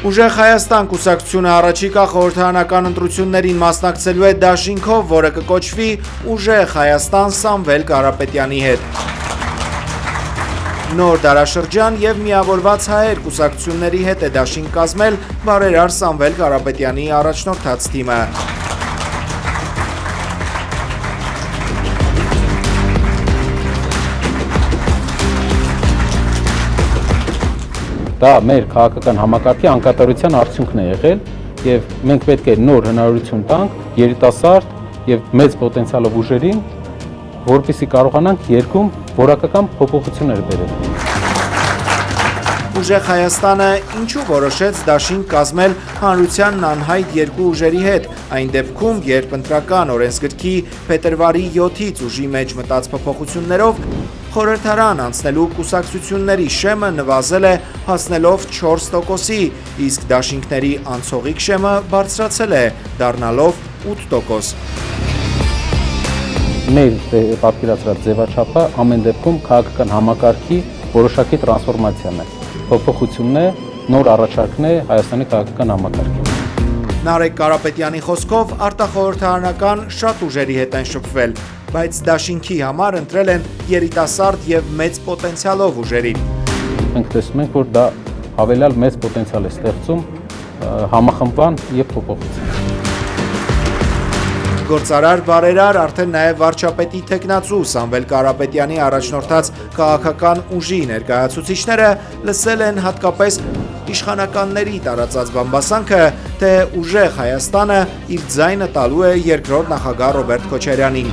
Ուժեղ Հայաստան կուսակցությունը առաջիկա խորհրդարանական ընտրություններին մասնակցելու է դաշինքով, որը կկոչվի Ուժեղ Հայաստան Սամվել Կարապետյանի հետ։ Նոր դարաշրջան և միավորված հայեր կուսակցությունների հետ է դաշինք կազմել բարերար Սամվել Կարապետյանի առաջնորդած թիմը։ Դա մեր քաղաքական համակարգի անկատարության արդյունքն է եղել եւ մենք պետք է նոր հնարավորություն տանք երիտասարդ եւ մեծ պոտենցիալով ուժերին, որպեսզի կարողանանք երկում որակական փոփոխություններ բերել։ Ուժեղ Հայաստանը ինչու որոշեց դաշինք կազմել հանրությանն անհայտ երկու ուժերի հետ, այն դեպքում, երբ ընտրական օրենսգրքի փետրվարի 7-ից ուժի մեջ մտած փոփոխություններով խորհրդարան անցնելու կուսակցությունների շեմը նվազել է հասնելով 4%-ի, իսկ դաշինքների անցողիկ շեմը բարձրացել է, դառնալով 8%։ Մեր պատկերացրած ձևաչափը ամեն դեպքում քաղաքական համակարգի որոշակի տրանսֆորմացիան է, փոփոխությունն է, նոր առաջարկն է Հայաստանի քաղաքական համակարգին։ Նարեկ Կարապետյանի խոսքով արտախորհրդարանական շատ ուժերի հետ են շփվել, բայց դաշինքի համար ընտրել են երիտասարդ և մեծ պոտենցիալով ուժերին։ Մենք տեսնում ենք, որ դա հավելյալ մեծ պոտենցիալ է ստեղծում համախմբման և փոփոխության։ Գործարար բարերար արդեն նաև վարչապետի թեկնածու Սամվել Կարապետյանի առաջնորդած քաղաքական ուժի ներկայացուցիչները լսել են հատկապես իշխանականների տարածած բամբասանքը, թե Ուժեղ Հայաստանը իր ձայնը տալու է երկրորդ նախագահ Ռոբերտ Քոչարյանին։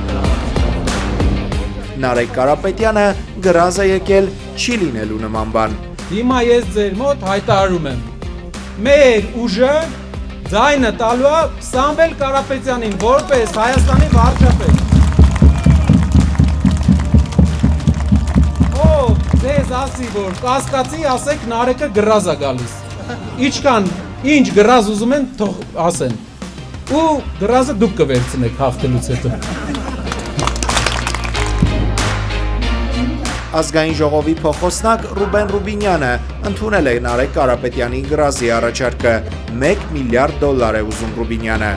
Նարեկ Կարապետյանը գրազ է եկել չի լինելու նման բան։ Հիմա ես ձեր մոտ հայտարարում եմ, մեր ուժը ձայնը տալու է Սամվել Կարապետյանին, որպես Հայաստանի վարչապետ։ Ով ձեզ ասի, որ կասկածի, ասեք Նարեկը գրազ է գալիս։ Իչքան ինչ գրազ ուզում են, թող ասեն։ Ու գրազը դուք կվերցնեք հաղթելուց հետո։ Ազգային ժողովի փոխոսնակ Ռուբեն Ռուբինյանը ընդունել է Նարեկ Կարապետյանի գրազի առաջարկը, $1 միլիարդ է ուզում Ռուբինյանը։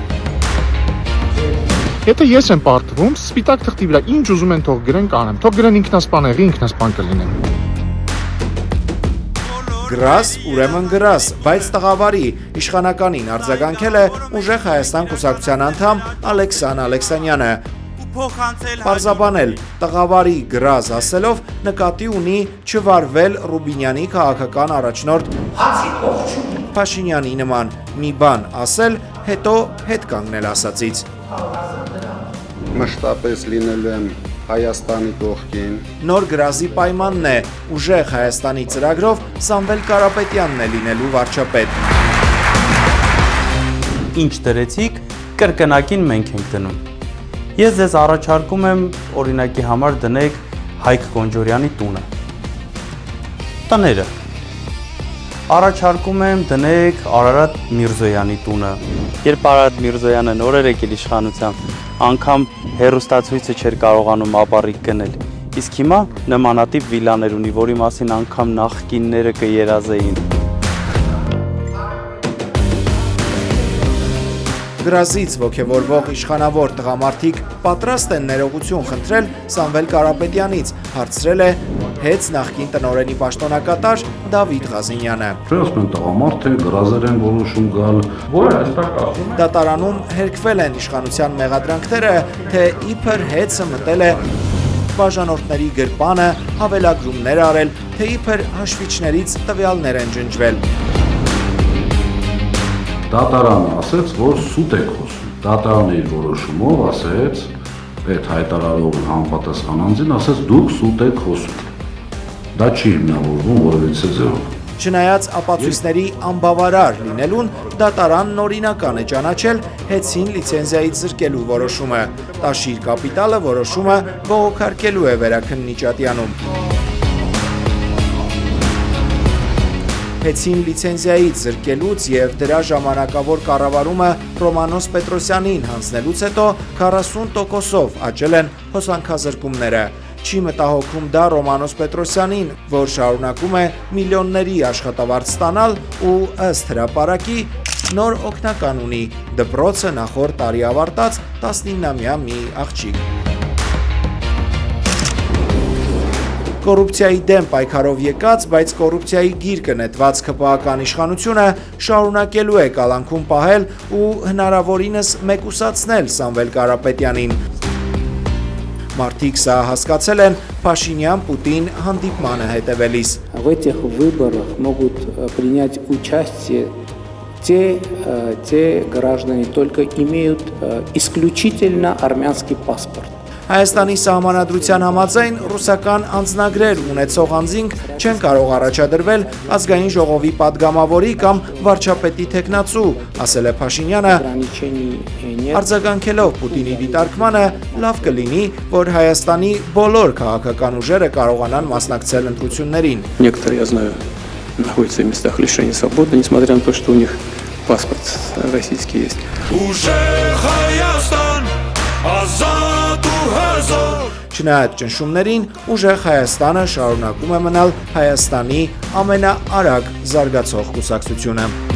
Եթե ես եմ պարտվում, սպիտակ թղթի վրա ինչ ուզում են թող գրեն կանեմ, թող գրեն ինքնասպանեղի, ինքնասպան կլինեմ։ Գրազ, ուրեմն գրազ, բայց տղավարի իշխանականին արձագանքել է Ուժեղ Հայաստան կուսակցության անդամ Ալեքսան Ալեքսանյանը։ Պարզաբանել տղավարի գրազ ասելով նկատի ունի չվարվել Ռուբինյանի քաղաքական առաջնորդ Փաշինյանի նման մի բան ասել, հետո հետ կանգնել ասածից։ Մշտապես լինելու եմ Հայաստանի կողքին։ Նոր գրազի պայմանն է Ուժեղ Հայաստանի ծրագրով Սամվել Կարապետյանն է լինելու վարչապետ։ Ինչ դրեցիք, կրկնակին մենք ենք դնում։ Ես ձեզ առաջարկում եմ օրինակի համար դնեք Հայկ Կոնջորյանի տունը։ Տները։ Առաջարկում եմ դնեք Արարատ Միրզոյանի տունը։ Երբ Արարատ Միրզոյանը նոր էր եկել իշխանության, անգամ հեռուստացույցը չէր կարողանում ապառիկ գնել։ Իսկ հիմա նմանատիպ վիլաներ ունի, որի մասին անգամ նախկինները կերազեին։ Գրազից ոգևորվող իշխանավոր տղամարդիկ պատրաստ են ներողություն խնդրել Սամվել Կարապետյանից, հարցրել է հեց նախկին տնօրենի պաշտոնակատար Դավիթ Ղազինյանը։ Ասում են տղամարդ է, գրազեր են որոշում գալ, որը այստեղ ասում են։ Դատարանում հերքվել են իշխանության մեղադրանքները, թե իբր հեցը մտել է բաժանորդների գրպանը, հավելագրումներ արել, թե իբր հաշվիչներից տվյալներ են ջնջվել։ Դատարանը ասեց, որ սուտ եք խոսում։ Դատարանը իր որոշումով ասեց, այդ հայտարարող համապատասխան անձին ասեց, դուք սուտ եք խոսում։ Դա չի հիմնավորվում որևիցե ձևով։ Չնայած ապացույցների անբավարար լինելուն, դատարանն օրինական է ճանաչել հեցին լիցենզիայից զրկելու որոշումը։ Տաշիր կապիտալը որոշումը բողոքարկելու է Վերաքննիչատյանում։ Հեցին լիցենզիայից զրկելուց և դրա ժամանակավոր կառավարումը Ռոմանոս Պետրոսյանին հանձնելուց հետո 40%-ով աճել են հոսանքազրկումները։ չի մտահոգում դա Ռոմանոս Պետրոսյանին, որ շարունակում է միլիոնների աշխատավարձ ստանալ ու ըստ հրապարակի նոր օգնական ունի դպրոցը նախորդ տարի ավարտած 19-ամյա մի աղջիկ։ Կոռուպցիայի դեմ պայքարով եկած, բայց կոռուպցիայի գիրկը նետված ԿՊԱ-ական իշխանությունը շարունակելու է կալանքում պահել ու հնարավորինս մեկուսացնել Սամվել Կարապետյանին։ Մարդիկ սա հասկացել են Փաշինյան-Պուտին հանդիպմանը հետևելիս։ В этих выборах могут принять участие те граждане, только имеют исключительно армянский паспорт. Հայաստանի սահմանադրության համաձայն ռուսական անձնագրեր ունեցող անձինք չեն կարող առաջադրվել ազգային ժողովի падգամավորի կամ վարչապետի թեկնածու, ասել է Փաշինյանը, արձագանքելով Պուտինի դիտարկմանը, լավ կլինի, որ Հայաստանի բոլոր քաղաքական ուժերը կարողանան մասնակցել ընտրություններին։ Некоторые, я знаю, находятся в местах лишения свободы, несмотря на то, что у них паспорт российский есть. Չնայած ճնշումներին, ուժեղ Հայաստանը շարունակում է մնալ Հայաստանի ամենաարագ զարգացող կուսակցությունը։